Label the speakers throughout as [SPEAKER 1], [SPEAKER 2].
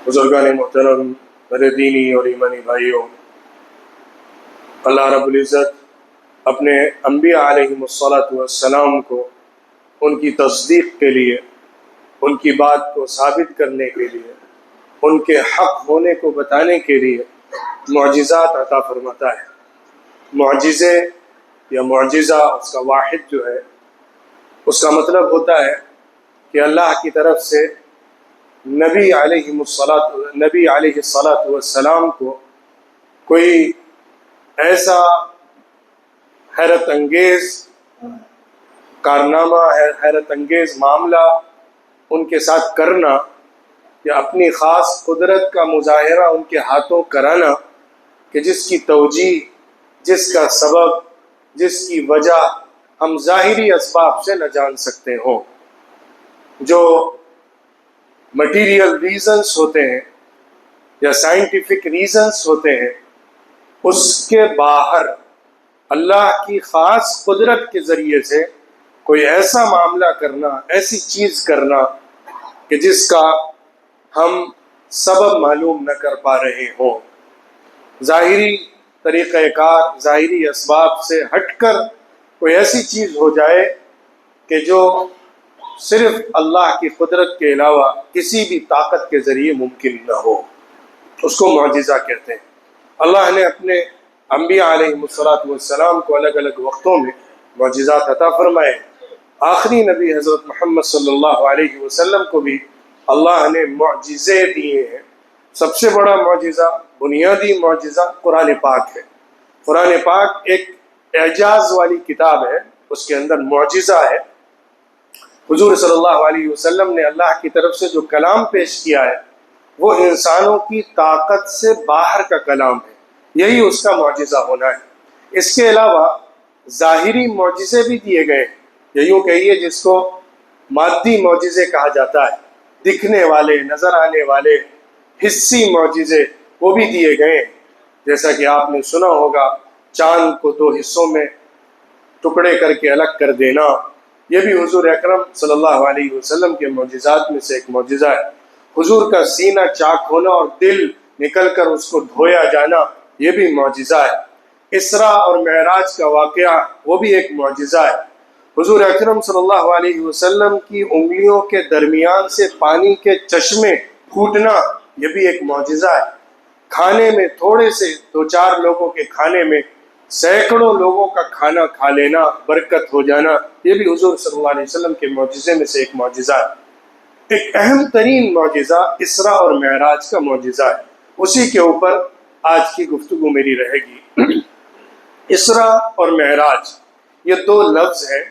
[SPEAKER 1] بزرگان محترم، میرے دینی اور ایمانی بھائیوں، اللہ رب العزت اپنے انبیاء علیہم السلام کو ان کی تصدیق کے لیے، ان کی بات کو ثابت کرنے کے لیے، ان کے حق ہونے کو بتانے کے لیے معجزات عطا فرماتا ہے۔ معجزے یا معجزہ اس کا واحد جو ہے، اس کا مطلب ہوتا ہے کہ اللہ کی طرف سے نبی علیہ السلام کو کوئی ایسا حیرت انگیز کارنامہ، حیرت انگیز معاملہ ان کے ساتھ کرنا، یا اپنی خاص قدرت کا مظاہرہ ان کے ہاتھوں کرانا کہ جس کی توجیہ، جس کا سبب، جس کی وجہ ہم ظاہری اسباب سے نہ جان سکتے ہوں۔ جو مٹیریل ریزنز ہوتے ہیں یا سائنٹیفک ریزنز ہوتے ہیں، اس کے باہر اللہ کی خاص قدرت کے ذریعے سے کوئی ایسا معاملہ کرنا، ایسی چیز کرنا کہ جس کا ہم سبب معلوم نہ کر پا رہے ہوں۔ ظاہری طریقہ کار، ظاہری اسباب سے ہٹ کر کوئی ایسی چیز ہو جائے کہ جو صرف اللہ کی قدرت کے علاوہ کسی بھی طاقت کے ذریعے ممکن نہ ہو، اس کو معجزہ کہتے ہیں۔ اللہ نے اپنے انبیاء علیہم السلام کو الگ الگ وقتوں میں معجزات عطا فرمائے۔ آخری نبی حضرت محمد صلی اللہ علیہ وسلم کو بھی اللہ نے معجزے دیے ہیں۔ سب سے بڑا معجزہ، بنیادی معجزہ قرآن پاک ہے۔ قرآن پاک ایک اعجاز والی کتاب ہے، اس کے اندر معجزہ ہے۔ حضور صلی اللہ علیہ وسلم نے اللہ کی طرف سے جو کلام پیش کیا ہے، وہ انسانوں کی طاقت سے باہر کا کلام ہے۔ یہی اس کا معجزہ ہونا ہے۔ اس کے علاوہ ظاہری معجزے بھی دیے گئے، یا یوں کہیے جس کو مادی معجزے کہا جاتا ہے، دکھنے والے، نظر آنے والے حسی معجزے وہ بھی دیے گئے، جیسا کہ آپ نے سنا ہوگا چاند کو دو حصوں میں ٹکڑے کر کے الگ کر دینا۔ یہ بھی حضور اکرم صلی اللہ علیہ وسلم کے معجزات میں سے ایک معجزہ ہے۔ حضور کا سینہ چاک ہونا اور دل نکل کر اس کو دھویا جانا، یہ بھی معجزہ ہے۔ اسراء اور معراج کا واقعہ، وہ بھی ایک معجزہ ہے۔ حضور اکرم صلی اللہ علیہ وسلم کی انگلیوں کے درمیان سے پانی کے چشمے پھوٹنا، یہ بھی ایک معجزہ ہے۔ کھانے میں تھوڑے سے دو چار لوگوں کے کھانے میں سینکڑوں لوگوں کا کھانا کھا لینا، برکت ہو جانا، یہ بھی حضور صلی اللہ علیہ وسلم کے معجزے میں سے ایک معجزہ ہے۔ ایک اہم ترین معجزہ اسراء اور معراج کا معجزہ ہے، اسی کے اوپر آج کی گفتگو میری رہے گی۔ اسراء اور معراج یہ دو لفظ ہیں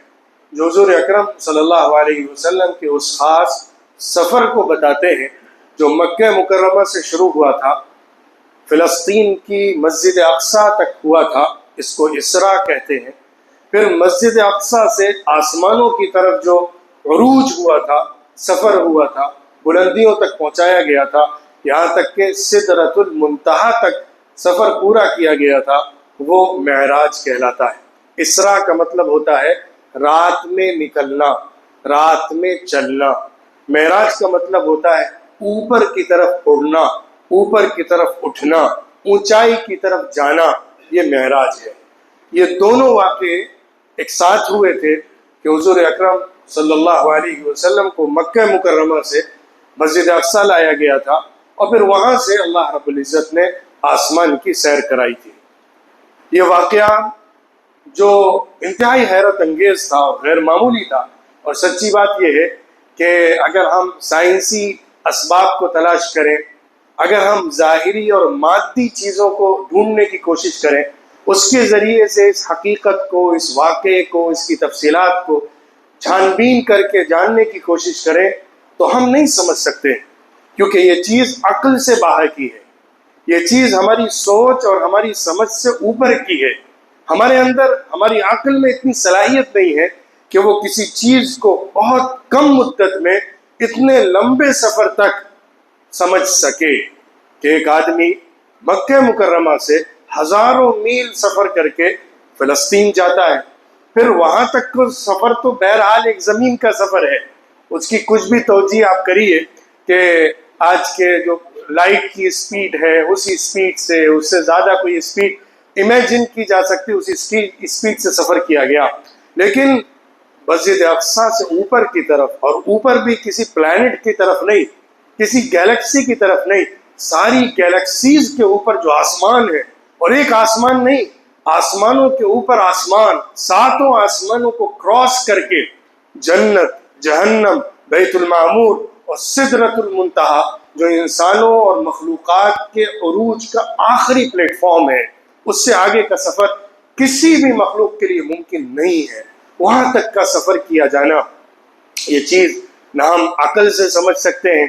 [SPEAKER 1] جو حضور اکرم صلی اللہ علیہ وسلم کے اس خاص سفر کو بتاتے ہیں جو مکہ مکرمہ سے شروع ہوا تھا، فلسطین کی مسجد اقصیٰ تک ہوا تھا، اس کو اسراء کہتے ہیں۔ پھر مسجد اقصیٰ سے آسمانوں کی طرف جو عروج ہوا تھا، سفر ہوا تھا، بلندیوں تک پہنچایا گیا تھا، یہاں تک کہ سدرۃ المنتہا تک سفر پورا کیا گیا تھا، وہ معراج کہلاتا ہے۔ اسراء کا مطلب ہوتا ہے رات میں نکلنا، رات میں چلنا۔ معراج کا مطلب ہوتا ہے اوپر کی طرف اڑنا، اوپر کی طرف اٹھنا، اونچائی کی طرف جانا، یہ معراج ہے۔ یہ دونوں واقعے ایک ساتھ ہوئے تھے کہ حضور اکرم صلی اللہ علیہ وسلم کو مکہ مکرمہ سے مسجد اقصیٰ لایا گیا تھا، اور پھر وہاں سے اللہ رب العزت نے آسمان کی سیر کرائی تھی۔ یہ واقعہ جو انتہائی حیرت انگیز تھا اور غیر معمولی تھا، اور سچی بات یہ ہے کہ اگر ہم سائنسی اسباب کو تلاش کریں، اگر ہم ظاہری اور مادی چیزوں کو ڈھونڈنے کی کوشش کریں، اس کے ذریعے سے اس حقیقت کو، اس واقعے کو، اس کی تفصیلات کو چھان بین کر کے جاننے کی کوشش کریں، تو ہم نہیں سمجھ سکتے، کیونکہ یہ چیز عقل سے باہر کی ہے، یہ چیز ہماری سوچ اور ہماری سمجھ سے اوپر کی ہے۔ ہمارے اندر، ہماری عقل میں اتنی صلاحیت نہیں ہے کہ وہ کسی چیز کو بہت کم مدت میں اتنے لمبے سفر تک سمجھ سکے کہ ایک آدمی مکہ مکرمہ سے ہزاروں میل سفر کر کے فلسطین جاتا ہے، پھر وہاں تک کا سفر تو بہرحال ایک زمین کا سفر ہے، اس کی کچھ بھی توجیہ آپ کریے کہ آج کے جو لائٹ کی اسپیڈ ہے اسی اسپیڈ سے، اس سے زیادہ کوئی اسپیڈ امیجن کی جا سکتی، اسی اسپیڈ سے سفر کیا گیا. لیکن مسجد اقصیٰ سے اوپر کی طرف، اور اوپر بھی کسی پلانٹ کی طرف نہیں، کسی گیلیکسی کی طرف نہیں، ساری گیلیکسیز کے اوپر جو آسمان ہے، اور ایک آسمان نہیں، آسمانوں کے اوپر آسمان، ساتوں آسمانوں کو کراس کر کے جنت، جہنم، بیت المعمور اور سدرۃ المنتہا، جو انسانوں اور مخلوقات کے عروج کا آخری پلیٹ فارم ہے، اس سے آگے کا سفر کسی بھی مخلوق کے لیے ممکن نہیں ہے. وہاں تک کا سفر کیا جانا، یہ چیز نہ ہم عقل سے سمجھ سکتے ہیں،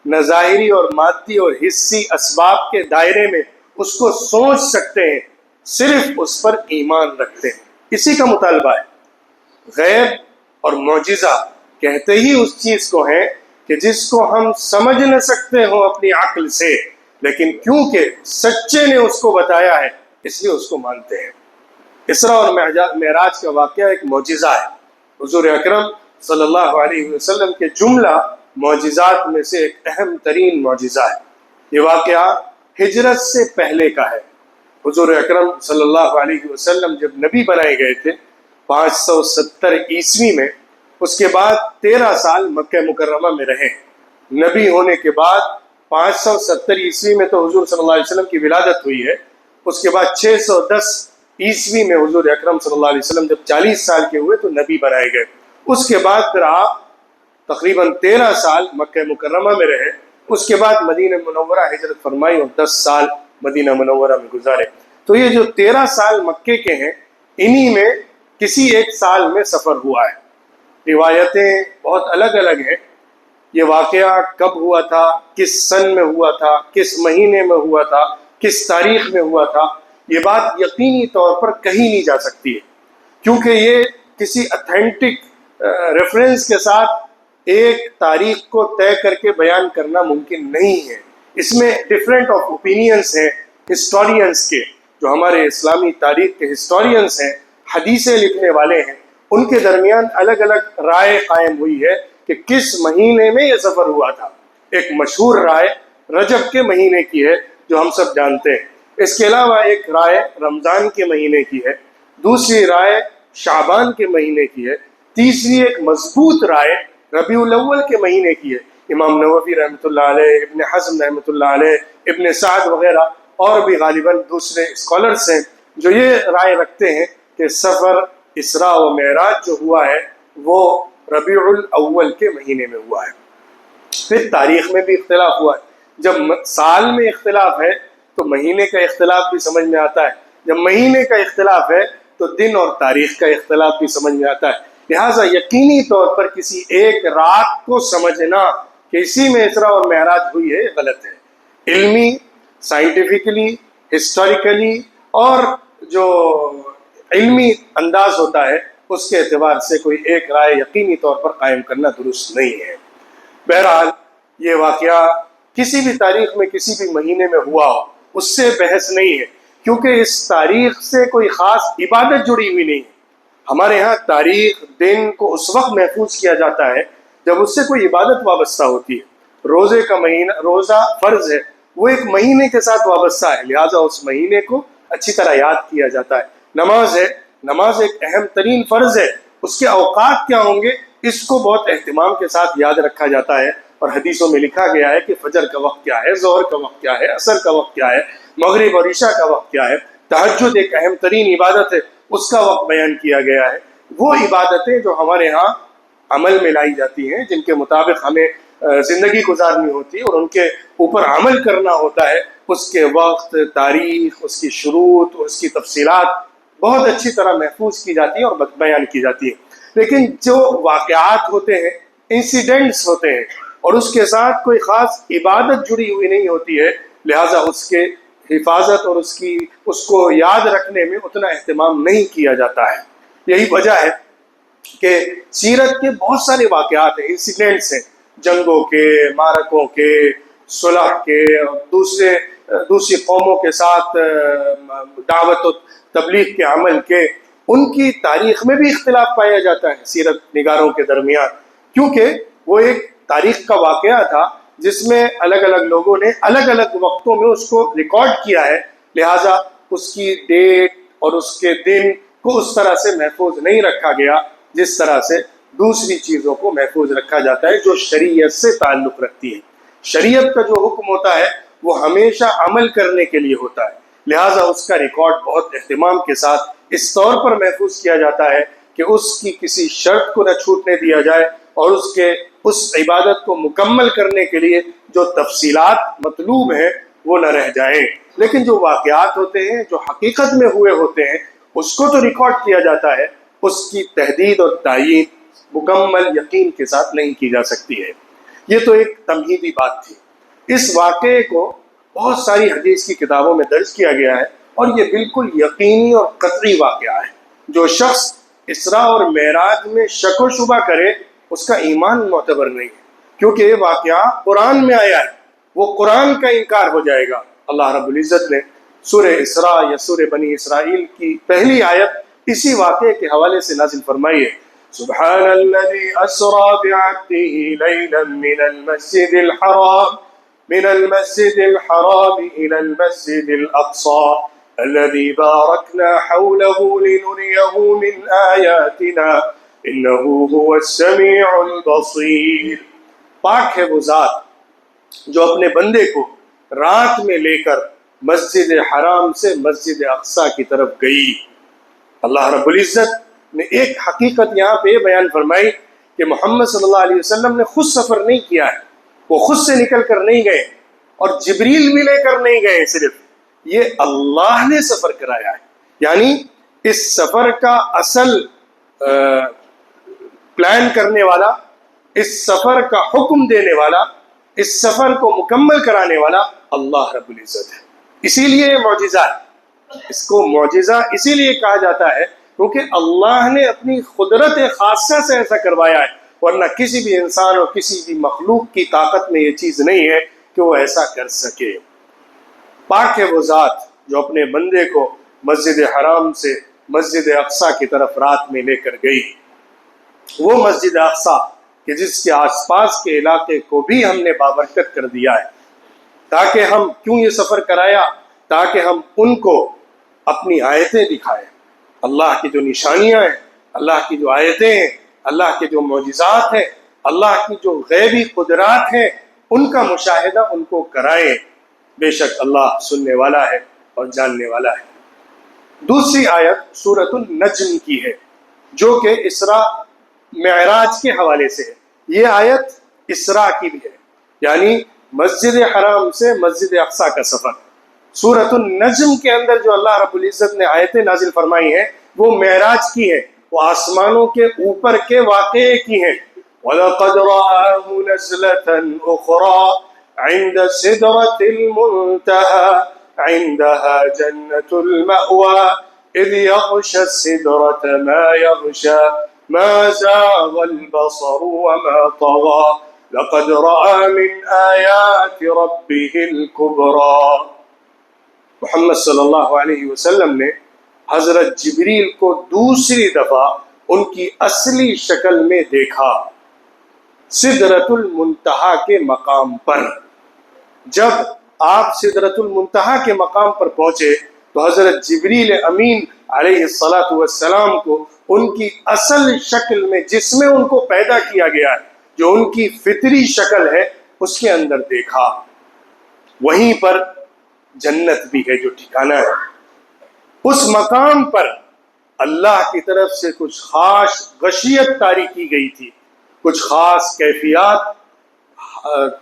[SPEAKER 1] نہ ظاہری اور مادی اور حسی اسباب کے دائرے میں اس کو سوچ سکتے ہیں، صرف اس پر ایمان رکھتے ہیں. اسی کا مطالبہ ہے. غیب اور معجزہ کہتے ہی اس چیز کو ہیں کہ جس کو ہم سمجھ نہ سکتے ہوں اپنی عقل سے، لیکن کیونکہ سچے نے اس کو بتایا ہے اس لیے اس کو مانتے ہیں. اسراء اور معراج کا واقعہ ایک معجزہ ہے. حضور اکرم صلی اللہ علیہ وسلم کے جملہ معجزات میں سے ایک اہم ترین معجزہ ہے. یہ واقعہ ہجرت سے پہلے کا ہے. حضور اکرم صلی اللہ علیہ وسلم جب نبی بنائے گئے تھے 570 عیسوی میں، اس کے بعد 13 سال مکہ مکرمہ میں رہے. نبی ہونے کے بعد 570 عیسوی میں تو حضور صلی اللہ علیہ وسلم کی ولادت ہوئی ہے. اس کے بعد 610 عیسوی میں حضور اکرم صلی اللہ علیہ وسلم جب 40 سال کے ہوئے تو نبی بنائے گئے. اس کے بعد پھر آپ تقریباً 13 سال مکہ مکرمہ میں رہے. اس کے بعد مدینہ منورہ ہجرت فرمائی اور 10 سال مدینہ منورہ میں گزارے. تو یہ جو 13 سال مکے کے ہیں، انہی میں کسی ایک سال میں سفر ہوا ہے. روایتیں بہت الگ الگ ہیں. یہ واقعہ کب ہوا تھا، کس سن میں ہوا تھا، کس مہینے میں ہوا تھا، کس تاریخ میں ہوا تھا، یہ بات یقینی طور پر کہی نہیں جا سکتی ہے، کیونکہ یہ کسی اتھینٹک ریفرنس کے ساتھ ایک تاریخ کو طے کر کے بیان کرنا ممکن نہیں ہے. اس میں ڈفرینٹ آف اوپینینس ہیں ہسٹورینس کے، جو ہمارے اسلامی تاریخ کے ہسٹورینس ہیں، حدیثیں لکھنے والے ہیں، ان کے درمیان الگ الگ رائے قائم ہوئی ہے کہ کس مہینے میں یہ سفر ہوا تھا. ایک مشہور رائے رجب کے مہینے کی ہے جو ہم سب جانتے ہیں. اس کے علاوہ ایک رائے رمضان کے مہینے کی ہے، دوسری رائے شعبان کے مہینے کی ہے، تیسری ایک مضبوط رائے ربیع الاول کے مہینے کی ہے. امام نووی رحمۃ اللہ علیہ، ابن حزم رحمۃ اللہ علیہ، ابن سعد وغیرہ اور بھی غالباً دوسرے اسکالرس ہیں جو یہ رائے رکھتے ہیں کہ سفر اسراء و معراج جو ہوا ہے وہ ربیع الاول کے مہینے میں ہوا ہے. پھر تاریخ میں بھی اختلاف ہوا ہے. جب سال میں اختلاف ہے تو مہینے کا اختلاف بھی سمجھ میں آتا ہے، جب مہینے کا اختلاف ہے تو دن اور تاریخ کا اختلاف بھی سمجھ میں آتا ہے. لہٰذا یقینی طور پر کسی ایک رات کو سمجھنا کہ اسی میں اسراء اور معراج ہوئی ہے غلط ہے. علمی، سائنٹیفکلی، ہسٹوریکلی اور جو علمی انداز ہوتا ہے اس کے اعتبار سے کوئی ایک رائے یقینی طور پر قائم کرنا درست نہیں ہے. بہرحال یہ واقعہ کسی بھی تاریخ میں کسی بھی مہینے میں ہوا ہو اس سے بحث نہیں ہے، کیونکہ اس تاریخ سے کوئی خاص عبادت جڑی ہوئی نہیں ہے. ہمارے ہاں تاریخ دن کو اس وقت محفوظ کیا جاتا ہے جب اس سے کوئی عبادت وابستہ ہوتی ہے. روزے کا مہینہ، روزہ فرض ہے، وہ ایک مہینے کے ساتھ وابستہ ہے، لہٰذا اس مہینے کو اچھی طرح یاد کیا جاتا ہے. نماز ہے، نماز ایک اہم ترین فرض ہے، اس کے اوقات کیا ہوں گے اس کو بہت اہتمام کے ساتھ یاد رکھا جاتا ہے. اور حدیثوں میں لکھا گیا ہے کہ فجر کا وقت کیا ہے، ظہر کا وقت کیا ہے، عصر کا وقت کیا ہے، مغرب اور عشاء کا وقت کیا ہے. تہجد ایک اہم ترین عبادت ہے، اس کا وقت بیان کیا گیا ہے. وہ عبادتیں جو ہمارے ہاں عمل میں لائی جاتی ہیں، جن کے مطابق ہمیں زندگی گزارنی ہوتی ہے اور ان کے اوپر عمل کرنا ہوتا ہے، اس کے وقت، تاریخ، اس کی شروط اور اس کی تفصیلات بہت اچھی طرح محفوظ کی جاتی ہیں اور بیان کی جاتی ہیں. لیکن جو واقعات ہوتے ہیں، انسیڈنٹس ہوتے ہیں، اور اس کے ساتھ کوئی خاص عبادت جڑی ہوئی نہیں ہوتی ہے، لہٰذا اس کے حفاظت اور اس کو یاد رکھنے میں اتنا اہتمام نہیں کیا جاتا ہے. یہی وجہ ہے کہ سیرت کے بہت سارے واقعات ہیں، انسیڈنٹس ہیں، جنگوں کے، معرکوں کے، صلح کے، دوسری قوموں کے ساتھ دعوت و تبلیغ کے عمل کے، ان کی تاریخ میں بھی اختلاف پایا جاتا ہے سیرت نگاروں کے درمیان، کیونکہ وہ ایک تاریخ کا واقعہ تھا جس میں الگ الگ لوگوں نے الگ الگ وقتوں میں اس کو ریکارڈ کیا ہے، لہٰذا اس کی ڈیٹ اور اس کے دن کو اس طرح سے محفوظ نہیں رکھا گیا جس طرح سے دوسری چیزوں کو محفوظ رکھا جاتا ہے جو شریعت سے تعلق رکھتی ہے۔ شریعت کا جو حکم ہوتا ہے وہ ہمیشہ عمل کرنے کے لیے ہوتا ہے، لہٰذا اس کا ریکارڈ بہت اہتمام کے ساتھ اس طور پر محفوظ کیا جاتا ہے کہ اس کی کسی شرط کو نہ چھوٹنے دیا جائے اور اس عبادت کو مکمل کرنے کے لیے جو تفصیلات مطلوب ہیں وہ نہ رہ جائیں۔ لیکن جو واقعات ہوتے ہیں، جو حقیقت میں ہوئے ہوتے ہیں، اس کو تو ریکارڈ کیا جاتا ہے، اس کی تحدید اور تعیین مکمل یقین کے ساتھ نہیں کی جا سکتی ہے۔ یہ تو ایک تمہیدی بات تھی۔ اس واقعے کو بہت ساری حدیث کی کتابوں میں درج کیا گیا ہے اور یہ بالکل یقینی اور قطعی واقعہ ہے۔ جو شخص اسراء اور معراج میں شک و شبہ کرے اس کا ایمان معتبر نہیں ہے، کیونکہ یہ واقعہ قرآن میں آیا ہے، وہ قرآن کا انکار ہو جائے گا۔ اللہ رب العزت نے سورہ اسراء یا سورہ بنی اسرائیل کی پہلی آیت اسی واقعے کے حوالے سے نازل فرمائی ہے۔ سبحان الذي اسرى بعبده ليلا من المسجد الحرام الى المسجد الاقصى الذي باركنا حوله لنريه من آياتنا انه هو السميع البصير۔ پاک ہے وہ ذات جو اپنے بندے کو رات میں لے کر مسجد حرام سے مسجد اقصی کی طرف گئی۔ اللہ رب العزت نے ایک حقیقت یہاں پہ بیان فرمائی کہ محمد صلی اللہ علیہ وسلم نے خود سفر نہیں کیا ہے، وہ خود سے نکل کر نہیں گئے اور جبریل بھی لے کر نہیں گئے، صرف یہ اللہ نے سفر کرایا ہے۔ یعنی اس سفر کا اصل پلان کرنے والا، اس سفر کا حکم دینے والا، اس سفر کو مکمل کرانے والا اللہ رب العزت ہے۔ اسی لیے یہ معجزہ ہے، اس کو معجزہ اسی لیے کہا جاتا ہے کیونکہ اللہ نے اپنی قدرت خاصہ سے ایسا کروایا ہے، ورنہ کسی بھی انسان اور کسی بھی مخلوق کی طاقت میں یہ چیز نہیں ہے کہ وہ ایسا کر سکے۔ پاک ہے وہ ذات جو اپنے بندے کو مسجد حرام سے مسجد اقصی کی طرف رات میں لے کر گئی۔ وہ مسجد اقصی کہ جس کے آس پاس کے علاقے کو بھی ہم نے بابرکت کر دیا ہے، تاکہ ہم کیوں یہ سفر کرایا؟ تاکہ ہم ان کو اپنی آیتیں دکھائیں، اللہ کی جو نشانیاں ہیں، اللہ کی جو آیتیں ہیں، اللہ کے جو معجزات ہیں، اللہ کی جو غیبی قدرات ہیں، ان کا مشاہدہ ان کو کرائیں۔ بے شک اللہ سننے والا ہے اور جاننے والا ہے۔ دوسری آیت سورۃ النجم کی ہے جو کہ اسراء معراج کے حوالے سے ہے۔ یہ آیت اسراء کی بھی ہے، یعنی مسجد حرام سے مسجد اقصی کا سفر۔ سورۃ النجم کے اندر جو اللہ رب العزت نے آیتیں نازل فرمائی ہیں وہ معراج کی ہے، وہ آسمانوں کے اوپر کے واقعے کی ہیں۔ وَلَقَدْ رَآهُ نَزْلَةً أُخْرَى عِنْدَ سِدْرَةِ الْمُنْتَهَى عِنْدَهَا جَنَّةُ الْمَأْوَى إِذْ يَغْشَى السِّدْرَةَ مَا يَغْشَى مَا زَاغَ الْبَصَرُ وَمَا طَغَى لَقَدْ رَأَى مِنْ آيَاتِ رَبِّهِ الْكُبْرَى۔ محمد صلی اللہ علیہ وسلم نے حضرت جبریل کو دوسری دفعہ ان کی اصلی شکل میں دیکھا سدرۃ المنتہا کے مقام پر۔ جب آپ سدرۃ المنتہا کے مقام پر پہنچے تو حضرت جبریل امین علیہ الصلاۃ والسلام کو ان کی اصل شکل میں، جس میں ان کو پیدا کیا گیا ہے، جو ان کی فطری شکل ہے، اس کے اندر دیکھا۔ وہیں پر جنت بھی ہے جو ٹھکانہ ہے۔ اس مقام پر اللہ کی طرف سے کچھ خاص غشیت طاری کی گئی تھی، کچھ خاص کیفیات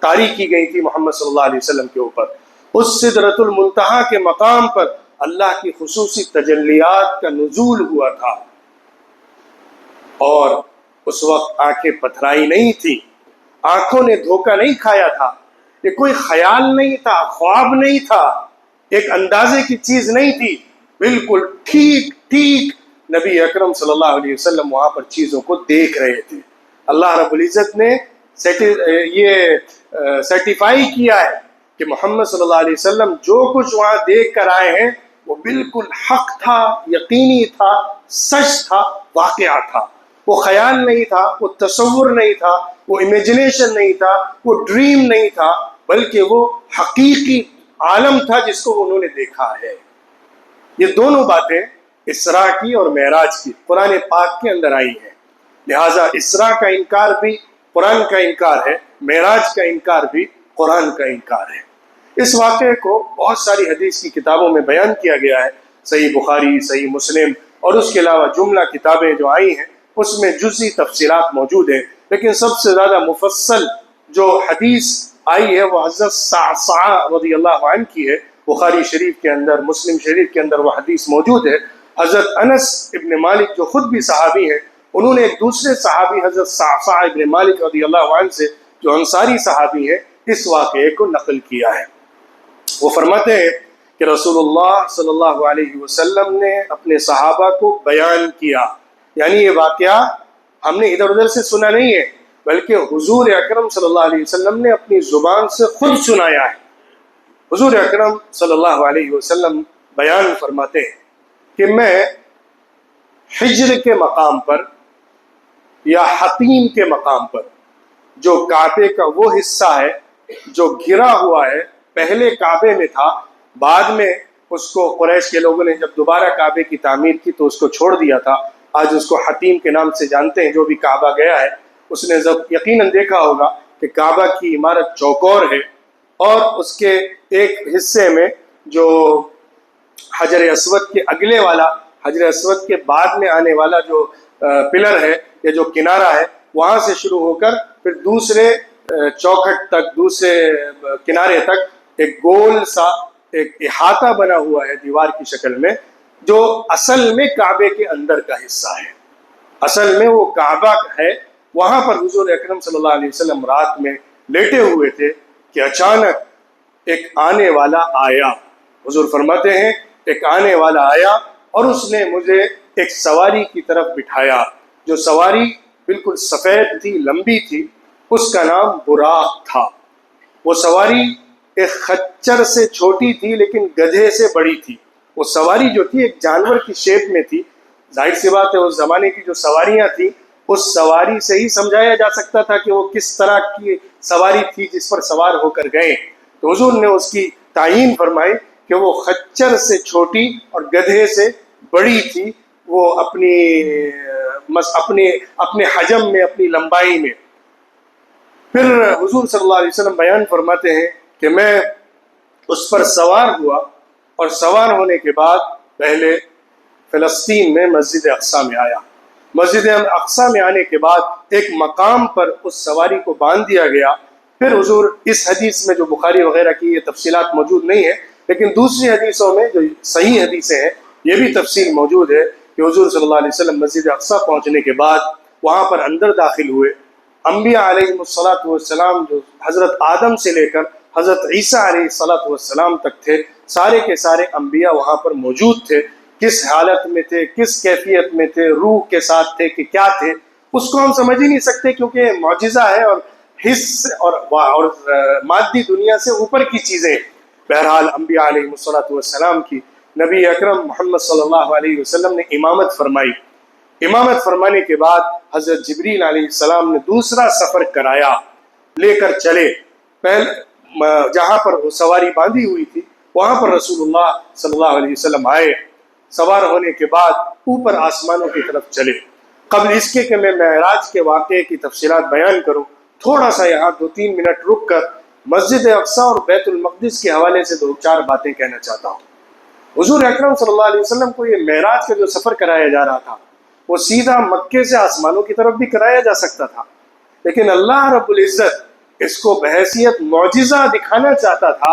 [SPEAKER 1] طاری کی گئی تھی محمد صلی اللہ علیہ وسلم کے اوپر۔ اس سدرۃ المنتہا کے مقام پر اللہ کی خصوصی تجلیات کا نزول ہوا تھا، اور اس وقت آنکھیں پتھرائی نہیں تھی، آنکھوں نے دھوکہ نہیں کھایا تھا، یہ کوئی خیال نہیں تھا، خواب نہیں تھا، ایک اندازے کی چیز نہیں تھی، بالکل ٹھیک ٹھیک نبی اکرم صلی اللہ علیہ وسلم وہاں پر چیزوں کو دیکھ رہے تھے۔ اللہ رب العزت نے یہ سرٹیفائی کیا ہے کہ محمد صلی اللہ علیہ وسلم جو کچھ وہاں دیکھ کر آئے ہیں وہ بالکل حق تھا، یقینی تھا، سچ تھا، واقعہ تھا۔ وہ خیال نہیں تھا، وہ تصور نہیں تھا، وہ امیجنیشن نہیں تھا، وہ ڈریم نہیں تھا، بلکہ وہ حقیقی عالم تھا جس کو انہوں نے دیکھا ہے۔ یہ دونوں باتیں اسراء کی اور معراج کی قرآن پاک کے اندر آئی ہیں، لہٰذا اسراء کا انکار بھی قرآن کا انکار ہے، معراج کا انکار بھی قرآن کا انکار ہے۔ اس واقعے کو بہت ساری حدیث کی کتابوں میں بیان کیا گیا ہے، صحیح بخاری، صحیح مسلم اور اس کے علاوہ جملہ کتابیں جو آئی ہیں اس میں جزئی تفصیلات موجود ہیں، لیکن سب سے زیادہ مفصل جو حدیث آئی ہے وہ حضرت صعصع رضی اللہ عنہ کی ہے۔ بخاری شریف کے اندر، مسلم شریف کے اندر وہ حدیث موجود ہے۔ حضرت انس ابن مالک جو خود بھی صحابی ہیں، انہوں نے ایک دوسرے صحابی حضرت صعصع ابن مالک رضی اللہ عنہ سے جو انصاری صحابی ہیں اس واقعے کو نقل کیا ہے۔ وہ فرماتے ہیں کہ رسول اللہ صلی اللہ علیہ وسلم نے اپنے صحابہ کو بیان کیا، یعنی یہ واقعہ ہم نے ادھر ادھر سے سنا نہیں ہے، بلکہ حضور اکرم صلی اللہ علیہ وسلم نے اپنی زبان سے خود سنایا ہے۔ حضور اکرم صلی اللہ علیہ وسلم بیان فرماتے ہیں کہ میں حجر کے مقام پر یا حتیم کے مقام پر، جو کعبے کا وہ حصہ ہے جو گھرا ہوا ہے، پہلے کعبے میں تھا، بعد میں اس کو قریش کے لوگوں نے جب دوبارہ کعبے کی تعمیر کی تو اس کو چھوڑ دیا تھا، آج اس کو حتیم کے نام سے جانتے ہیں۔ جو بھی کعبہ گیا ہے اس نے یقیناً دیکھا ہوگا کہ کعبہ کی عمارت چوکور ہے، اور اس کے ایک حصے میں جو حجر اسود کے اگلے والا، حجر اسود کے بعد میں آنے والا جو پلر ہے یا جو کنارہ ہے، وہاں سے شروع ہو کر پھر دوسرے چوکھٹ تک، دوسرے کنارے تک ایک گول سا ایک احاطہ بنا ہوا ہے دیوار کی شکل میں، جو اصل میں کعبے کے اندر کا حصہ ہے، اصل میں وہ کعبہ ہے۔ وہاں پر حضور اکرم صلی اللہ علیہ وسلم رات میں لیٹے ہوئے تھے کہ اچانک ایک آنے والا آیا۔ حضور فرماتے ہیں ایک آنے والا آیا اور اس نے مجھے ایک سواری کی طرف بٹھایا، جو سواری بالکل سفید تھی، لمبی تھی، اس کا نام براق تھا۔ وہ سواری ایک خچر سے چھوٹی تھی لیکن گدھے سے بڑی تھی۔ وہ سواری جو تھی ایک جانور کی شیپ میں تھی۔ ظاہر سی بات ہے اس زمانے کی جو سواریاں تھیں اس سواری سے ہی سمجھایا جا سکتا تھا کہ وہ کس طرح کی سواری تھی جس پر سوار ہو کر گئے۔ تو حضور نے اس کی تعیین فرمائی کہ وہ خچر سے چھوٹی اور گدھے سے بڑی تھی، وہ اپنے حجم میں، اپنی لمبائی میں۔ پھر حضور صلی اللہ علیہ وسلم بیان فرماتے ہیں کہ میں اس پر سوار ہوا، اور سوار ہونے کے بعد پہلے فلسطین میں مسجد اقصیٰ میں آیا۔ مسجد اقصیٰ میں آنے کے بعد ایک مقام پر اس سواری کو باندھ دیا گیا۔ پھر حضور اس حدیث میں جو بخاری وغیرہ کی یہ تفصیلات موجود نہیں ہیں، لیکن دوسری حدیثوں میں جو صحیح حدیثیں ہیں یہ بھی تفصیل موجود ہے کہ حضور صلی اللہ علیہ وسلم مسجد اقصیٰ پہنچنے کے بعد وہاں پر اندر داخل ہوئے۔ انبیاء علیہ الصلاۃ والسلام جو حضرت آدم سے لے کر حضرت عیسیٰ علیہ الصلاۃ والسلام تک تھے، سارے کے سارے انبیاء وہاں پر موجود تھے۔ کس حالت میں تھے، کس کیفیت میں تھے، روح کے ساتھ تھے کہ کیا تھے، اس کو ہم سمجھ ہی نہیں سکتے، کیونکہ معجزہ ہے اور حس اور مادی دنیا سے اوپر کی چیزیں۔ بہرحال انبیاء علیہ الصلاۃ والسلام کی نبی اکرم محمد صلی اللہ علیہ وسلم نے امامت فرمائی۔ امامت فرمانے کے بعد حضرت جبریل علیہ السلام نے دوسرا سفر کرایا، لے کر چلے۔ پہلے جہاں پر وہ سواری باندھی ہوئی تھی وہاں پر رسول اللہ صلی اللہ علیہ وسلم آئے، سوار ہونے کے بعد اوپر آسمانوں کی طرف چلے۔ قبل اس کے کہ میں معراج کے واقعے کی تفصیلات بیان کروں، تھوڑا سا یہاں 2-3 منٹ رک کر مسجد اقصیٰ اور بیت المقدس کے حوالے سے 2-4 باتیں کہنا چاہتا ہوں۔ حضور اکرم صلی اللہ علیہ وسلم کو یہ معراج کا جو سفر کرایا جا رہا تھا وہ سیدھا مکے سے آسمانوں کی طرف بھی کرایا جا سکتا تھا، لیکن اللہ رب العزت اس کو بحیثیت معجزہ دکھانا چاہتا تھا،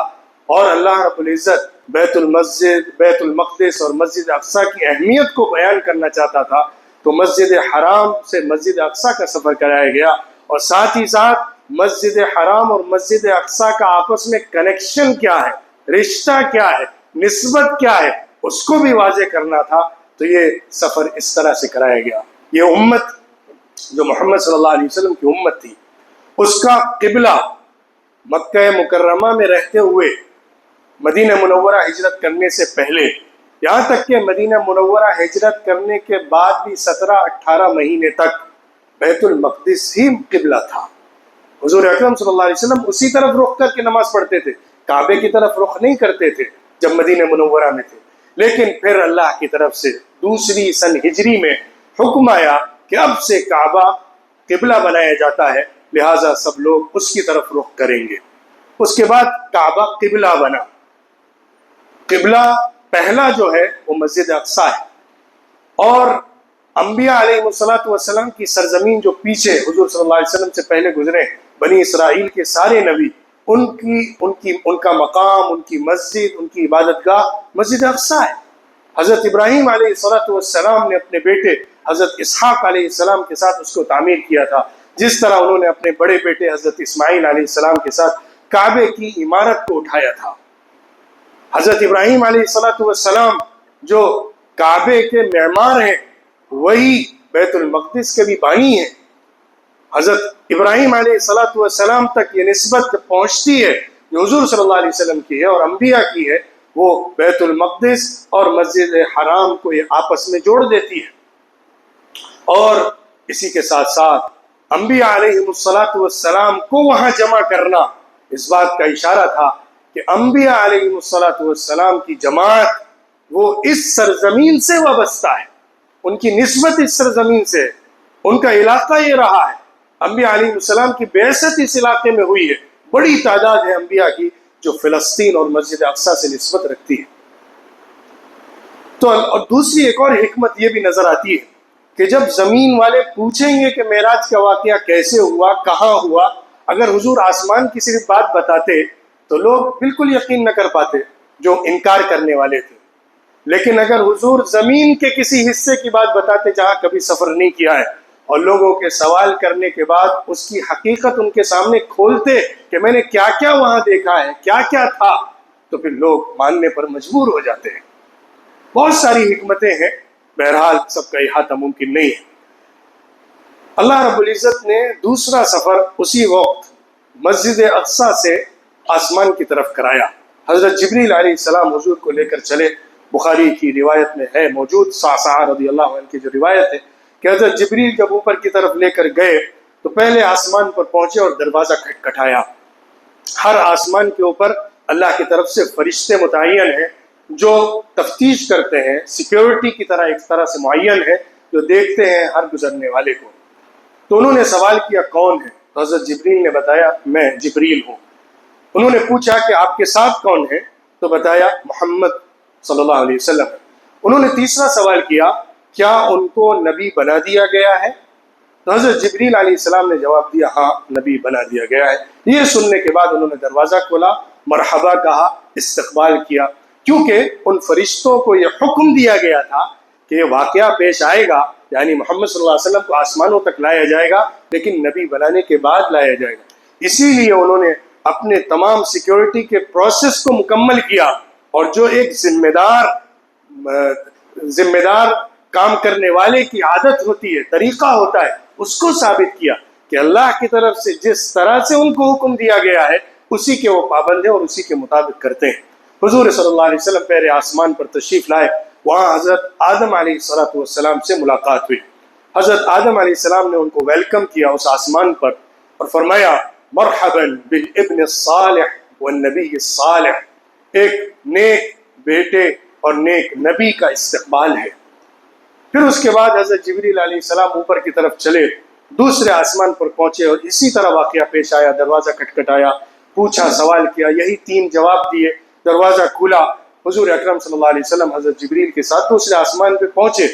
[SPEAKER 1] اور اللہ رب العزت بیت المقدس اور مسجد اقصیٰ کی اہمیت کو بیان کرنا چاہتا تھا، تو مسجد حرام سے مسجد اقصیٰ کا سفر کرایا گیا، اور ساتھ ہی ساتھ مسجد حرام اور مسجد اقصیٰ کا آپس میں کنیکشن کیا ہے، رشتہ کیا ہے، نسبت کیا ہے، اس کو بھی واضح کرنا تھا۔ تو یہ سفر اس طرح سے کرایا گیا۔ یہ امت جو محمد صلی اللہ علیہ وسلم کی امت تھی، اس کا قبلہ مکہ مکرمہ میں رہتے ہوئے، مدینہ منورہ ہجرت کرنے سے پہلے یہاں تک کہ مدینہ منورہ ہجرت کرنے کے بعد بھی 17-18 مہینے تک بیت المقدس ہی قبلہ تھا۔ حضور اکرم صلی اللہ علیہ وسلم اسی طرف رخ کر کے نماز پڑھتے تھے، کعبے کی طرف رخ نہیں کرتے تھے جب مدینہ منورہ میں تھے۔ لیکن پھر اللہ کی طرف سے دوسری سن ہجری میں حکم آیا کہ اب سے کعبہ قبلہ بنایا جاتا ہے، لہٰذا سب لوگ اس کی طرف رخ کریں گے۔ اس کے بعد کعبہ قبلہ بنا۔ قبلہ پہلا جو ہے وہ مسجد اقصی ہے، اور انبیاء علیہ السلام کی سرزمین جو پیچھے حضور صلی اللہ علیہ وسلم سے پہلے گزرے، بنی اسرائیل کے سارے نبی، ان کا مقام، ان کی مسجد، ان کی عبادت گاہ مسجد اقصی ہے۔ حضرت ابراہیم علیہ السلام نے اپنے بیٹے حضرت اسحاق علیہ السلام کے ساتھ اس کو تعمیر کیا تھا، جس طرح انہوں نے اپنے بڑے بیٹے حضرت اسماعیل علیہ السلام کے ساتھ کعبے کی عمارت کو اٹھایا تھا۔ حضرت ابراہیم علیہ السلام جو کعبے کے معمار ہیں، وہی بیت المقدس کے بھی بانی ہیں۔ حضرت ابراہیم علیہ السلام تک یہ نسبت پہنچتی ہے جو حضور صلی اللہ علیہ وسلم کی ہے اور انبیاء کی ہے، وہ بیت المقدس اور مسجد حرام کو یہ آپس میں جوڑ دیتی ہے۔ اور اسی کے ساتھ ساتھ انبیاء علیہ السلام کو وہاں جمع کرنا اس بات کا اشارہ تھا کہ انبیاء علیہ السلام کی جماعت وہ اس سرزمین سے وابستہ ہے، ان کی نسبت اس سرزمین سے ہے، ان کا علاقہ یہ رہا ہے۔ انبیاء علیہ السلام کی بعثت اس علاقے میں ہوئی ہے، بڑی تعداد ہے انبیاء کی جو فلسطین اور مسجد اقصی سے نسبت رکھتی ہے۔ تو اور دوسری ایک اور حکمت یہ بھی نظر آتی ہے کہ جب زمین والے پوچھیں گے کہ معراج کا واقعہ کیسے ہوا، کہاں ہوا، اگر حضور آسمان کی صرف بات بتاتے تو لوگ بالکل یقین نہ کر پاتے جو انکار کرنے والے تھے، لیکن اگر حضور زمین کے کسی حصے کی بات بتاتے جہاں کبھی سفر نہیں کیا ہے، اور لوگوں کے سوال کرنے کے بعد اس کی حقیقت ان کے سامنے کھولتے کہ میں نے کیا کیا وہاں دیکھا ہے، کیا کیا تھا، تو پھر لوگ ماننے پر مجبور ہو جاتے ہیں۔ بہت ساری حکمتیں ہیں، بہرحال سب کا احاطہ ممکن نہیں ہے۔ اللہ رب العزت نے دوسرا سفر اسی وقت مسجد اقصی سے آسمان کی طرف کرایا۔ حضرت جبریل علیہ السلام حضور کو لے کر چلے۔ بخاری کی روایت میں ہے موجود، صعصع رضی اللہ عنہ کی جو روایت ہے کہ حضرت جبریل جب اوپر کی طرف لے کر گئے تو پہلے آسمان پر پہنچے اور دروازہ کھٹکھٹایا۔ ہر آسمان کے اوپر اللہ کی طرف سے فرشتے متعین ہیں جو تفتیش کرتے ہیں، سیکیورٹی کی طرح ایک طرح سے معین ہے، جو دیکھتے ہیں ہر گزرنے والے کو۔ تو انہوں نے سوال کیا کون ہے؟ تو حضرت جبریل نے بتایا میں جبریل ہوں۔ انہوں نے پوچھا کہ آپ کے ساتھ کون ہے؟ تو بتایا محمد صلی اللہ علیہ وسلم۔ انہوں نے تیسرا سوال کیا کیا ان کو نبی بنا دیا گیا ہے؟ تو حضرت جبریل علیہ السلام نے جواب دیا ہاں نبی بنا دیا گیا ہے۔ یہ سننے کے بعد انہوں نے دروازہ کھولا، مرحبا کہا، استقبال کیا، کیونکہ ان فرشتوں کو یہ حکم دیا گیا تھا کہ یہ واقعہ پیش آئے گا، یعنی محمد صلی اللہ علیہ وسلم کو آسمانوں تک لایا جائے گا، لیکن نبی بنانے کے بعد لایا جائے گا۔ اسی لیے انہوں نے اپنے تمام سیکیورٹی کے پروسیس کو مکمل کیا، اور جو ایک ذمہ دار کام کرنے والے کی عادت ہوتی ہے، طریقہ ہوتا ہے، اس کو ثابت کیا کہ اللہ کی طرف سے جس طرح سے ان کو حکم دیا گیا ہے اسی کے وہ پابند ہیں اور اسی کے مطابق کرتے ہیں۔ حضور صلی اللہ علیہ وسلم پہلے آسمان پر تشریف لائے، وہاں حضرت آدم علیہ السلام سے ملاقات ہوئی۔ حضرت آدم علیہ السلام نے ان کو ویلکم کیا اس آسمان پر اور فرمایا مرحبا بالابن الصالح والنبی الصالح، ایک نیک بیٹے اور نیک نبی کا استقبال ہے۔ پھر اس کے بعد حضرت جبریل علیہ السلام اوپر کی طرف چلے، دوسرے آسمان پر پہنچے اور اسی طرح واقعہ پیش آیا، دروازہ کھٹکھٹایا، پوچھا، سوال کیا، یہی 3 جواب دیے، دروازہ کھلا، حضور اکرم صلی اللہ علیہ وسلم حضرت جبریل کے ساتھ دوسرے آسمان پہ پہنچے۔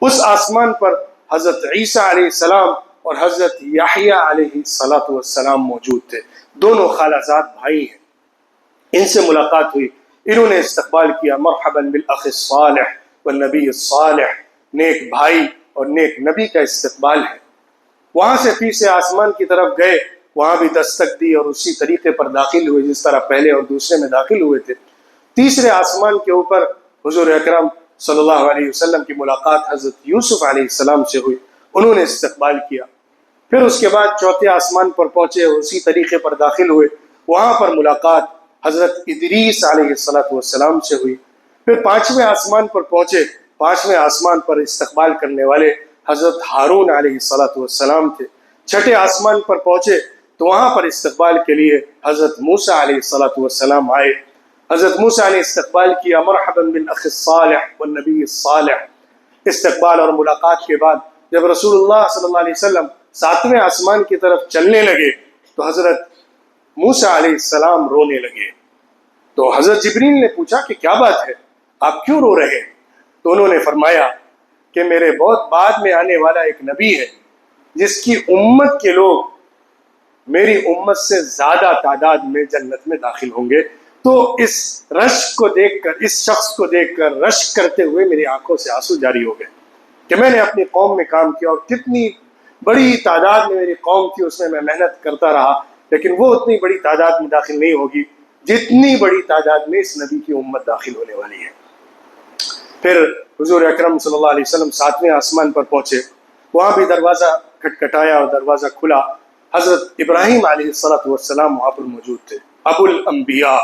[SPEAKER 1] اس آسمان پر حضرت عیسیٰ علیہ السلام اور حضرت یحییٰ علیہ السلام موجود تھے، دونوں خالہ زاد بھائی ہیں۔ ان سے ملاقات ہوئی، انہوں نے استقبال کیا، مرحبا بالاخ الصالح والنبی الصالح، نیک بھائی اور نیک نبی کا استقبال ہے۔ وہاں سے تیسرے آسمان کی طرف گئے، وہاں بھی دستک دی اور اسی طریقے پر داخل ہوئے جس طرح پہلے اور دوسرے میں داخل ہوئے تھے۔ تیسرے آسمان کے اوپر حضور اکرم صلی اللہ علیہ وسلم کی ملاقات حضرت یوسف علیہ السلام سے ہوئی، انہوں نے استقبال کیا۔ پھر اس کے بعد چوتھے آسمان پر پہنچے، اسی طریقے پر داخل ہوئے، وہاں پر ملاقات حضرت ادریس علیہ السلام سے ہوئی۔ پھر پانچویں آسمان پر پہنچے. پانچویں آسمان پر استقبال کرنے والے حضرت ہارون علیہ السلام تھے. چھٹے آسمان پر پہنچے تو وہاں پر استقبال کے لیے حضرت موسیٰ علیہ السلام آئے. حضرت موسیٰ نے استقبال کیا. مرحبا بالاخ الصالح والنبی الصالح. استقبال اور ملاقات کے بعد جب رسول اللہ صلی اللہ علیہ وسلم ساتویں آسمان کی طرف چلنے لگے تو حضرت موسیٰ علیہ السلام رونے لگے. تو حضرت جبریل نے پوچھا کہ کیا بات ہے، آپ کیوں رو رہے ہیں؟ تو انہوں نے فرمایا کہ میرے بہت بعد میں آنے والا ایک نبی ہے جس کی امت کے لوگ میری امت سے زیادہ تعداد میں جنت میں داخل ہوں گے. تو اس رشک کو دیکھ کر، اس شخص کو دیکھ کر رشک کرتے ہوئے میری آنکھوں سے آنسو جاری ہو گئے کہ میں نے اپنی قوم میں کام کیا اور کتنی بڑی تعداد میں میری قوم تھی، اس میں میں محنت کرتا رہا، لیکن وہ اتنی بڑی تعداد میں داخل نہیں ہوگی جتنی بڑی تعداد میں اس نبی کی امت داخل ہونے والی ہے. پھر حضور اکرم صلی اللہ علیہ وسلم ساتویں آسمان پر پہنچے. وہاں بھی دروازہ کھٹکھٹایا اور دروازہ کھلا. حضرت ابراہیم علیہ السلام وہاں پر موجود تھے. ابو الانبیاء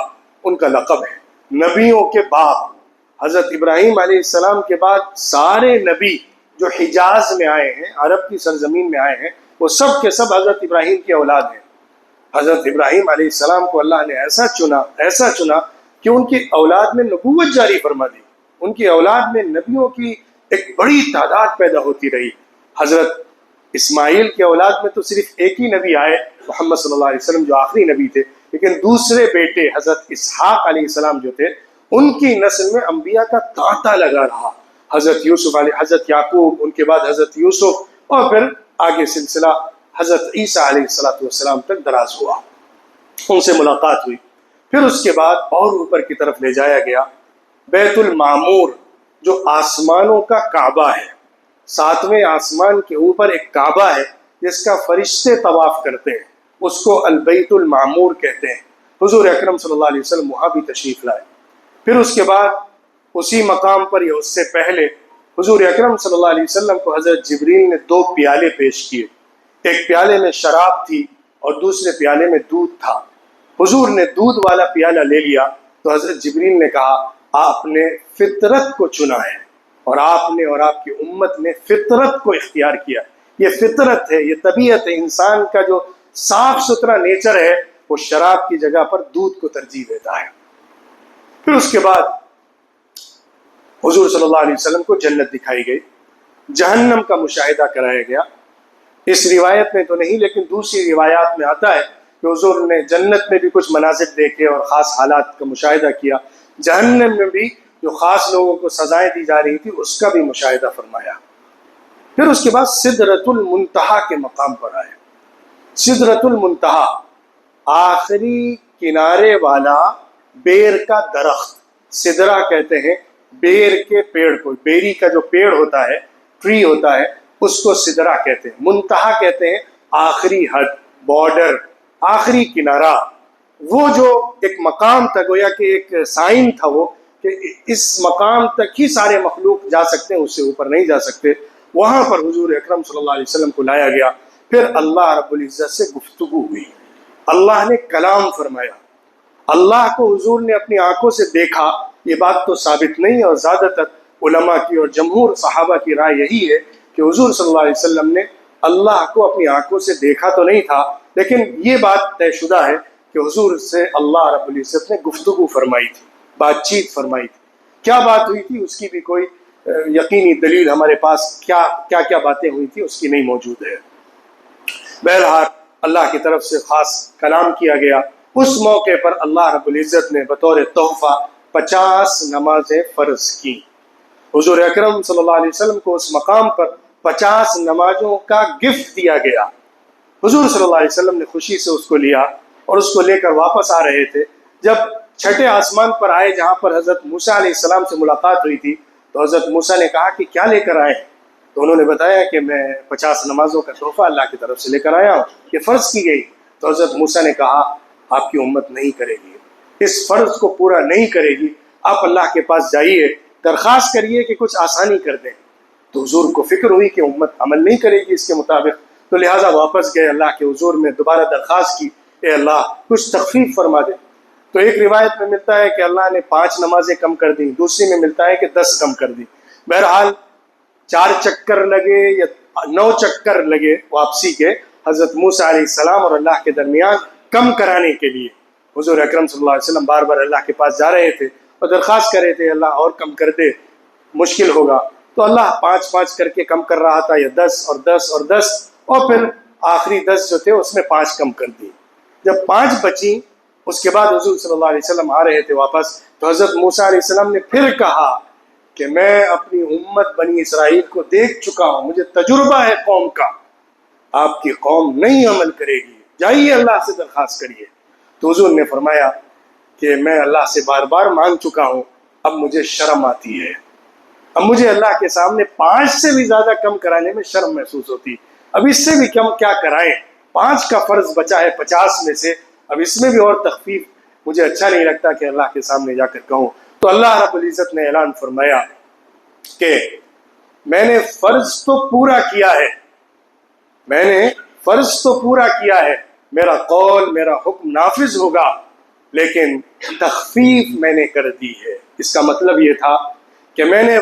[SPEAKER 1] ان کا لقب ہے، نبیوں کے باپ. حضرت ابراہیم علیہ السلام کے بعد سارے نبی جو حجاز میں آئے ہیں، عرب کی سرزمین میں آئے ہیں، وہ سب کے سب حضرت ابراہیم کی اولاد ہیں. حضرت ابراہیم علیہ السلام کو اللہ نے ایسا چنا کہ ان کی اولاد میں نبوت جاری فرما دی. ان کی اولاد میں نبیوں کی ایک بڑی تعداد پیدا ہوتی رہی. حضرت اسماعیل کی اولاد میں تو صرف ایک ہی نبی آئے، محمد صلی اللہ علیہ وسلم جو آخری نبی تھے، لیکن دوسرے بیٹے حضرت اسحاق علیہ السلام جو تھے ان کی نسل میں انبیاء کا تانتا لگا رہا. حضرت یعقوب، ان کے بعد حضرت یوسف، اور پھر آگے سلسلہ حضرت عیسیٰ علیہ السلام تک دراز ہوا. ان سے ملاقات ہوئی. پھر اس کے بعد اور اوپر کی طرف لے جایا گیا. بیت المعمور جو آسمانوں کا کعبہ ہے، ساتویں آسمان کے اوپر ایک کعبہ ہے جس کا فرشتے طواف کرتے ہیں، اس کو البیت المعمور کہتے ہیں. حضور اکرم صلی اللہ علیہ وسلم وہاں بھی تشریف لائے. پھر اس کے بعد اسی مقام پر یا اس سے پہلے حضور اکرم صلی اللہ علیہ وسلم کو حضرت جبریل نے 2 پیالے پیش کیے. ایک پیالے میں شراب تھی اور دوسرے پیالے میں دودھ تھا. حضور نے دودھ والا پیالہ لے لیا تو حضرت جبریل نے کہا آپ نے فطرت کو چنا ہے، اور آپ نے اور آپ کی امت نے فطرت کو اختیار کیا. یہ فطرت ہے، یہ طبیعت ہے. انسان کا جو صاف ستھرا نیچر ہے وہ شراب کی جگہ پر دودھ کو ترجیح دیتا ہے. پھر اس کے بعد حضور صلی اللہ علیہ وسلم کو جنت دکھائی گئی، جہنم کا مشاہدہ کرایا گیا. اس روایت میں تو نہیں، لیکن دوسری روایات میں آتا ہے کہ حضور نے جنت میں بھی کچھ مناظر دیکھے اور خاص حالات کا مشاہدہ کیا. جہنم میں بھی جو خاص لوگوں کو سزائیں دی جا رہی تھی اس کا بھی مشاہدہ فرمایا. پھر اس کے بعد سدرۃ المنتہا کے مقام پر آئے. سدرۃ المنتہا آخری کنارے والا بیر کا درخت، سدرہ کہتے ہیں بیر کے پیڑ کو. بیری کا جو پیڑ ہوتا ہے، ٹری ہوتا ہے، اس کو سدرہ کہتے ہیں. منتہا کہتے ہیں آخری حد، بارڈر، آخری کنارہ. وہ جو ایک مقام تھا، گویا کہ ایک سائن تھا وہ کہ اس مقام تک ہی سارے مخلوق جا سکتے ہیں، اس سے اوپر نہیں جا سکتے. وہاں پر حضور اکرم صلی اللہ علیہ وسلم کو لایا گیا. پھر اللہ رب العزت سے گفتگو ہوئی، اللہ نے کلام فرمایا. اللہ کو حضور نے اپنی آنکھوں سے دیکھا یہ بات تو ثابت نہیں، اور زیادہ تر علماء کی اور جمہور صحابہ کی رائے یہی ہے کہ حضور صلی اللہ علیہ وسلم نے اللہ کو اپنی آنکھوں سے دیکھا تو نہیں تھا، لیکن یہ بات طے شدہ ہے کہ حضور سے اللہ رب العزت نے گفتگو فرمائی تھی، بات چیت فرمائی تھی. کیا بات ہوئی تھی اس کی بھی کوئی یقینی دلیل ہمارے پاس کیا باتیں ہوئی تھی اس کی نہیں موجود ہے. بہرحال اللہ کی طرف سے خاص کلام کیا گیا. اس موقع پر اللہ رب العزت نے بطور تحفہ 50 نمازیں فرض کی. حضور اکرم صلی اللہ علیہ وسلم کو اس مقام پر 50 نمازوں کا گفٹ دیا گیا. حضور صلی اللہ علیہ وسلم نے خوشی سے اس کو لیا اور اس کو لے کر واپس آ رہے تھے. جب چھٹے آسمان پر آئے جہاں پر حضرت موسیٰ علیہ السلام سے ملاقات ہوئی تھی تو حضرت موسیٰ نے کہا کہ کیا لے کر آئے؟ تو انہوں نے بتایا کہ میں 50 نمازوں کا تحفہ اللہ کی طرف سے لے کر آیا ہوں، یہ فرض کی گئی. تو حضرت موسیٰ نے کہا آپ کی امت نہیں کرے گی، اس فرض کو پورا نہیں کرے گی. آپ اللہ کے پاس جائیے، درخواست کریے کہ کچھ آسانی کر دیں. تو حضور کو فکر ہوئی کہ امت عمل نہیں کرے گی اس کے مطابق، تو لہٰذا واپس گئے اللہ کے حضور میں دوبارہ درخواست کی، اے اللہ کچھ تخفیف فرما دے. تو ایک روایت میں ملتا ہے کہ اللہ نے 5 نمازیں کم کر دی، دوسری میں ملتا ہے کہ 10 کم کر دی۔ بہرحال 4 چکر لگے یا 9 چکر لگے واپسی کے حضرت موسیٰ علیہ السلام اور اللہ کے درمیان کم کرانے کے لیے۔ حضور اکرم صلی اللہ علیہ وسلم بار بار اللہ کے پاس جا رہے تھے اور درخواست کر رہے تھے اللہ اور کم کر دے، مشکل ہوگا۔ تو اللہ 5 کر کے کم کر رہا تھا، یا 10 اور 10 اور 10، اور پھر آخری 10 جو تھے اس میں 5 کم کر دی۔ جب 5 بچی، اس کے بعد حضور صلی اللہ علیہ وسلم آ رہے تھے واپس، تو حضرت موسیٰ علیہ السلام نے پھر کہا کہ میں اپنی امت بنی اسرائیل کو دیکھ چکا ہوں، مجھے تجربہ ہے قوم کا، آپ کی قوم نہیں عمل کرے گی، جائیے اللہ سے درخواست کریے۔ تو حضور نے فرمایا کہ میں اللہ سے بار بار مانگ چکا ہوں، اب مجھے شرم آتی ہے، اب مجھے اللہ کے سامنے 5 سے بھی زیادہ کم کرانے میں شرم محسوس ہوتی، اب اس سے بھی کم کیا کرائیں، 5 کا فرض بچا ہے 50 میں سے، اب اس میں بھی اور تخفیف مجھے اچھا نہیں لگتا کہ اللہ کے سامنے جا کر کہوں۔ تو اللہ رب العزت نے اعلان فرمایا کہ میں نے فرض تو پورا کیا ہے، میں نے فرض تو پورا کیا ہے، میرا قول میرا حکم نافذ ہوگا، لیکن تخفیف میں نے کر دی ہے۔ اس کا مطلب یہ تھا کہ میں نے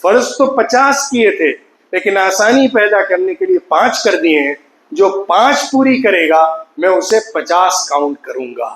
[SPEAKER 1] فرض تو 50 کیے تھے، لیکن آسانی پیدا کرنے کے لیے 5 کر دیے ہیں، جو 5 پوری کرے گا میں اسے 50 کاؤنٹ کروں گا،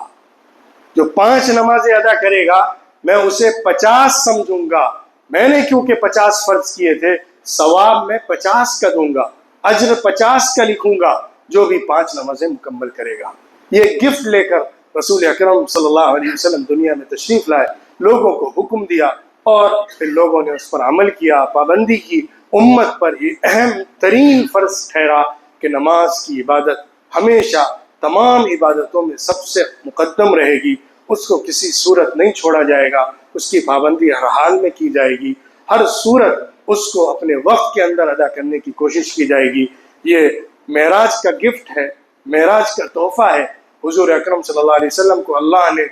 [SPEAKER 1] جو 5 نمازیں ادا کرے گا میں اسے 50 سمجھوں گا۔ میں نے کیونکہ 50 فرض کیے تھے، ثواب میں 50 کا دوں گا، اجر 50 کا لکھوں گا جو بھی 5 نمازیں مکمل کرے گا۔ یہ گفٹ لے کر رسول اکرم صلی اللہ علیہ وسلم دنیا میں تشریف لائے، لوگوں کو حکم دیا اور پھر لوگوں نے اس پر عمل کیا، پابندی کی۔ امت پر یہ اہم ترین فرض ٹھہرا کہ نماز کی عبادت ہمیشہ تمام عبادتوں میں سب سے مقدم رہے گی، اس کو کسی صورت نہیں چھوڑا جائے گا، اس کی پابندی ہر حال میں کی جائے گی، ہر صورت اس کو اپنے وقت کے اندر ادا کرنے کی کوشش کی جائے گی۔ یہ معراج کا گفٹ ہے، معراج کا تحفہ ہے۔ حضور اکرم صلی اللہ علیہ وسلم کو اللہ نے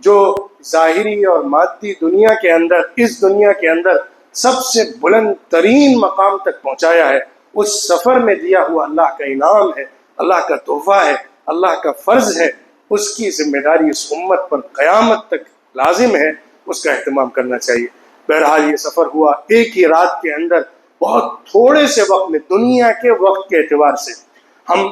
[SPEAKER 1] جو ظاہری اور مادی دنیا کے اندر، اس دنیا کے اندر سب سے بلند ترین مقام تک پہنچایا ہے، اس سفر میں دیا ہوا اللہ کا انعام ہے، اللہ کا تحفہ ہے، اللہ کا فرض ہے، اس کی ذمہ داری اس امت پر قیامت تک لازم ہے، اس کا اہتمام کرنا چاہیے۔ بہرحال یہ سفر ہوا ایک ہی رات کے اندر، بہت تھوڑے سے وقت میں، دنیا کے وقت کے اعتبار سے ہم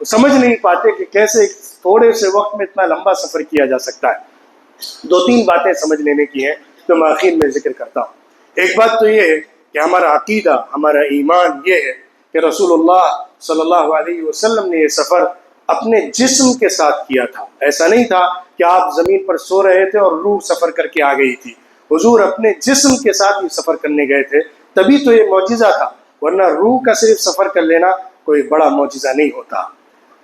[SPEAKER 1] سمجھ نہیں پاتے کہ کیسے تھوڑے سے وقت میں اتنا لمبا سفر کیا جا سکتا ہے۔ 2-3 باتیں سمجھ لینے کی ہیں جو میں آخر میں ذکر کرتا ہوں۔ ایک بات تو یہ ہے کہ ہمارا عقیدہ، ہمارا ایمان یہ ہے کہ رسول اللہ صلی اللہ علیہ وسلم نے یہ سفر اپنے جسم کے ساتھ کیا تھا۔ ایسا نہیں تھا کہ آپ زمین پر سو رہے تھے اور روح سفر کر کے آ گئی تھی، حضور اپنے جسم کے ساتھ یہ سفر کرنے گئے تھے، تبھی تو یہ معجزہ تھا، ورنہ روح کا صرف سفر کر لینا کوئی بڑا معجزہ نہیں ہوتا۔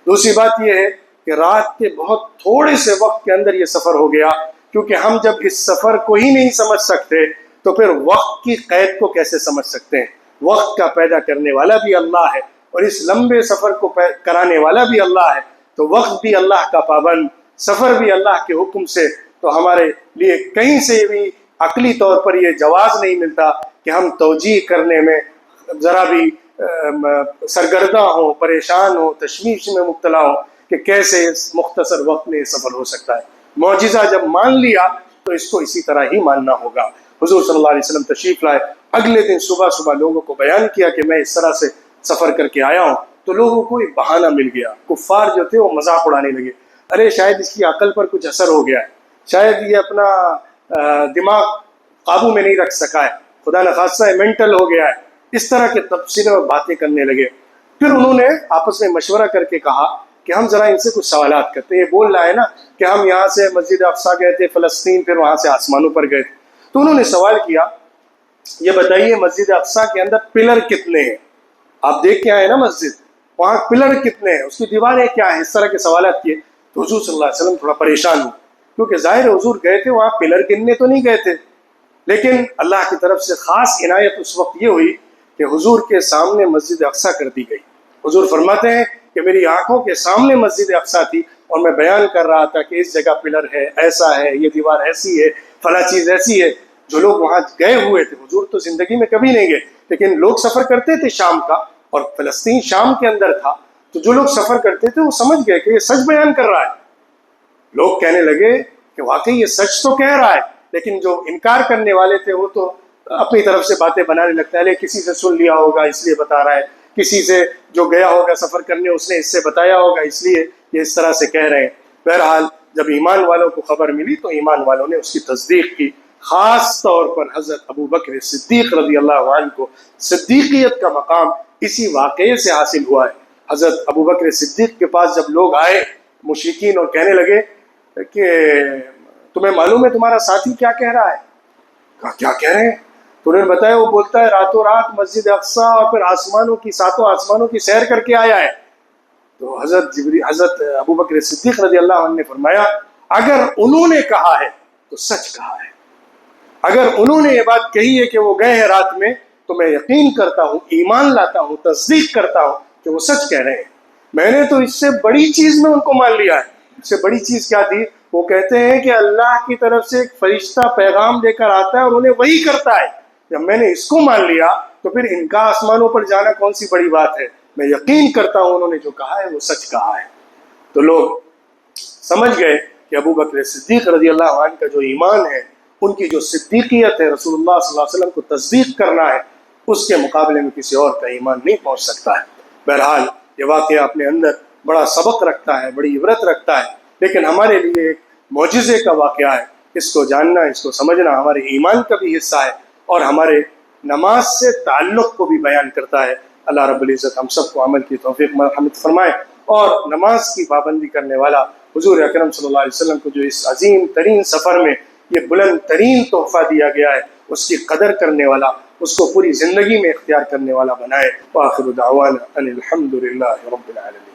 [SPEAKER 1] دوسری بات یہ ہے کہ رات کے بہت تھوڑے سے وقت کے اندر یہ سفر ہو گیا، کیونکہ ہم جب اس سفر کو ہی نہیں سمجھ سکتے تو پھر وقت کی قید کو کیسے سمجھ سکتے ہیں؟ وقت کا پیدا کرنے والا بھی اللہ ہے اور اس لمبے سفر کو کرانے والا بھی اللہ ہے، تو وقت بھی اللہ کا پابند، سفر بھی اللہ کے حکم سے، تو ہمارے لیے کہیں سے بھی عقلی طور پر یہ جواز نہیں ملتا کہ ہم توجیہ کرنے میں ذرا بھی سرگردہ ہوں، پریشان ہوں، تشویش میں مبتلا ہوں کہ کیسے اس مختصر وقت میں یہ سفر ہو سکتا ہے۔ معجزہ جب مان لیا تو اس کو اسی طرح ہی ماننا ہوگا۔ حضور صلی اللہ علیہ وسلم تشریف لائے، اگلے دن صبح صبح لوگوں کو بیان کیا کہ میں اس طرح سے سفر کر کے آیا ہوں، تو لوگوں کو ایک بہانہ مل گیا۔ کفار جو تھے وہ مذاق اڑانے لگے، ارے شاید اس کی عقل پر کچھ اثر ہو گیا ہے، شاید یہ اپنا دماغ قابو میں نہیں رکھ سکا ہے، خدا نخواستہ مینٹل ہو گیا ہے، اس طرح کے تبصرے اور باتیں کرنے لگے۔ پھر انہوں نے آپس میں مشورہ کر کے کہا کہ ہم ذرا ان سے کچھ سوالات کرتے ہیں، یہ بول رہا ہے نا کہ ہم یہاں سے مسجد اقصیٰ گئے تھے فلسطین، پھر وہاں سے آسمانوں پر گئے تھے۔ تو انہوں نے سوال کیا، یہ بتائیے مسجد اقصیٰ کے اندر پلر کتنے ہیں؟ آپ دیکھ کے آئے نا مسجد، وہاں پلر کتنے ہیں، اس کی دیواریں کیا ہیں؟ اس طرح کے سوالات کیے۔ تو حضور صلی اللہ علیہ وسلم تھوڑا پریشان ہوئے، کیونکہ ظاہر حضور گئے تھے وہاں پلر گننے تو نہیں گئے تھے، لیکن اللہ کی طرف سے خاص عنایت اس وقت یہ ہوئی کہ حضور کے سامنے مسجد اقصیٰ کر دی گئی۔ حضور فرماتے ہیں کہ میری آنکھوں کے سامنے مسجد اقصیٰ تھی اور میں بیان کر رہا تھا کہ اس جگہ پلر ہے، ایسا ہے، یہ دیوار ایسی ہے، فلاں چیز ایسی ہے۔ جو لوگ وہاں گئے ہوئے تھے، حضور تو زندگی میں کبھی نہیں گئے، لیکن لوگ سفر کرتے تھے شام کا، اور فلسطین شام کے اندر تھا، تو جو لوگ سفر کرتے تھے وہ سمجھ گئے کہ یہ سچ بیان کر رہا ہے۔ لوگ کہنے لگے کہ واقعی یہ سچ تو کہہ رہا ہے، لیکن جو انکار کرنے والے تھے وہ تو اپنی طرف سے باتیں بنانے لگتا ہے، کسی سے سن لیا ہوگا اس لیے بتا رہا ہے، کسی سے جو گیا ہوگا سفر کرنے اس نے اس سے بتایا ہوگا اس لیے یہ اس طرح سے کہہ رہے ہیں۔ بہرحال جب ایمان والوں کو خبر ملی تو ایمان والوں نے اس کی تصدیق کی، خاص طور پر حضرت ابو بکر صدیق رضی اللہ عنہ کو صدیقیت کا مقام اسی واقعے سے حاصل ہوا ہے۔ حضرت ابو بکر صدیق کے پاس جب لوگ آئے مشرکین اور کہنے لگے کہ تمہیں معلوم ہے تمہارا ساتھی کیا کہہ رہا ہے؟ کہا کیا کہہ رہے ہیں؟ تو انہوں نے بتایا وہ بولتا ہے راتوں رات مسجد اقصیٰ اور پھر آسمانوں کی ساتوں آسمانوں کی سیر کر کے آیا ہے۔ تو حضرت ابو بکر صدیق رضی اللہ عنہ نے فرمایا اگر انہوں نے کہا ہے تو سچ کہا ہے، اگر انہوں نے یہ بات کہی ہے کہ وہ گئے ہیں رات میں تو میں یقین کرتا ہوں، ایمان لاتا ہوں، تصدیق کرتا ہوں کہ وہ سچ کہہ رہے ہیں۔ میں نے تو اس سے بڑی چیز میں ان کو مان لیا ہے۔ اس سے بڑی چیز کیا تھی؟ وہ کہتے ہیں کہ اللہ کی طرف سے ایک فرشتہ پیغام لے کر آتا ہے اور انہیں وہی کرتا ہے۔ جب میں نے اس کو مان لیا تو پھر ان کا آسمانوں پر جانا کون سی بڑی بات ہے؟ میں یقین کرتا ہوں انہوں نے جو کہا ہے وہ سچ کہا ہے۔ تو لوگ سمجھ گئے کہ ابو بکر صدیق رضی اللہ عنہ کا جو ایمان ہے، ان کی جو صدیقیت ہے، رسول اللہ صلی اللہ علیہ وسلم کو تصدیق کرنا ہے، اس کے مقابلے میں کسی اور کا ایمان نہیں پہنچ سکتا ہے۔ بہرحال یہ واقعہ اپنے اندر بڑا سبق رکھتا ہے، بڑی عبرت رکھتا ہے، لیکن ہمارے لیے ایک معجزے کا واقعہ ہے۔ اس کو جاننا، اس کو سمجھنا ہمارے ایمان کا بھی حصہ ہے اور ہمارے نماز سے تعلق کو بھی بیان کرتا ہے۔ اللہ رب العزت ہم سب کو عمل کی توفیق مرحمت فرمائے، اور نماز کی پابندی کرنے والا حضور اکرم صلی اللہ علیہ وسلم کو جو اس عظیم ترین سفر میں یہ بلند ترین تحفہ دیا گیا ہے، اس کی قدر کرنے والا، اس کو پوری زندگی میں اختیار کرنے والا بنائے۔ وآخر دعوانا ان الحمد للہ رب العالمین۔